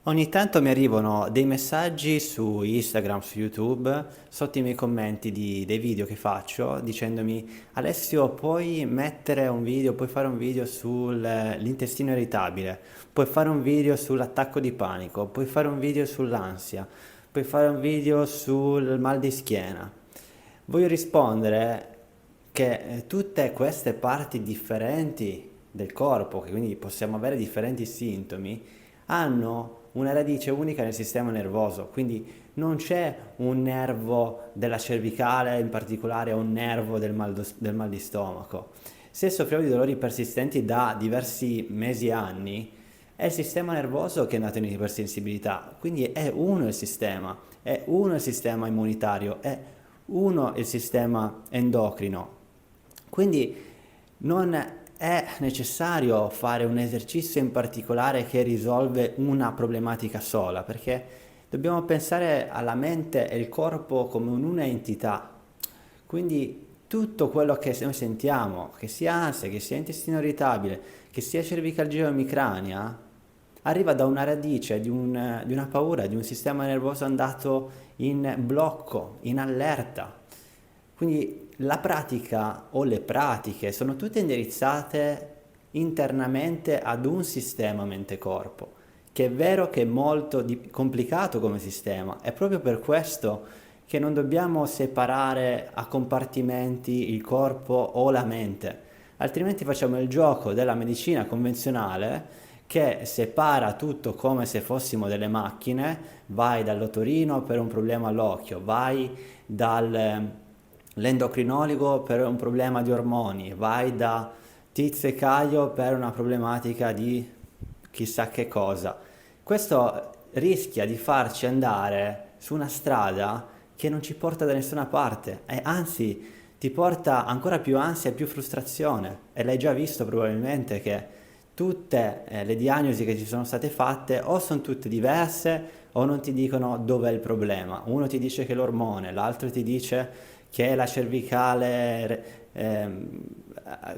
Ogni tanto mi arrivano dei messaggi su Instagram, su YouTube, sotto i miei commenti dei video che faccio, dicendomi: Alessio, puoi mettere un video, puoi fare un video sull'intestino irritabile, puoi fare un video sull'attacco di panico, puoi fare un video sull'ansia, puoi fare un video sul mal di schiena. Voglio rispondere che tutte queste parti differenti del corpo, che quindi possiamo avere differenti sintomi, hanno una radice unica nel sistema nervoso, quindi non c'è un nervo della cervicale in particolare o un nervo del mal di stomaco. Se soffriamo di dolori persistenti da diversi mesi e anni, è il sistema nervoso che è nato in ipersensibilità, quindi è uno il sistema, è uno il sistema immunitario, è uno il sistema endocrino. Quindi non è necessario fare un esercizio in particolare che risolve una problematica sola, perché dobbiamo pensare alla mente e il corpo come un'unica entità. Quindi tutto quello che noi sentiamo, che sia ansia, che sia intestino irritabile, che sia cervicalgia o emicrania, arriva da una radice, di una paura, di un sistema nervoso andato in blocco, in allerta. Quindi la pratica o le pratiche sono tutte indirizzate internamente ad un sistema mente-corpo, che è vero che è molto complicato come sistema, è proprio per questo che non dobbiamo separare a compartimenti il corpo o la mente, altrimenti facciamo il gioco della medicina convenzionale che separa tutto come se fossimo delle macchine, vai dall'otorino per un problema all'occhio, vai dall'endocrinologo per un problema di ormoni, vai da Tizio e Caio per una problematica di chissà che cosa. Questo rischia di farci andare su una strada che non ci porta da nessuna parte e anzi ti porta ancora più ansia e più frustrazione. E l'hai già visto probabilmente che tutte le diagnosi che ci sono state fatte o sono tutte diverse o non ti dicono dov'è il problema. Uno ti dice che è l'ormone, l'altro ti dice che è la cervicale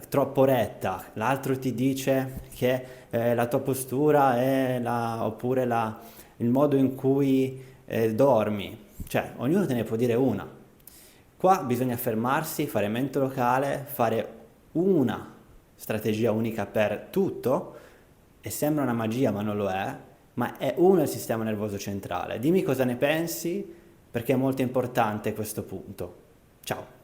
troppo retta, l'altro ti dice che la tua postura è il modo in cui dormi. Cioè, ognuno te ne può dire una. Qua bisogna fermarsi, fare mente locale, fare una strategia unica per tutto, e sembra una magia ma non lo è, ma è uno il sistema nervoso centrale. Dimmi cosa ne pensi, perché è molto importante questo punto. Ciao.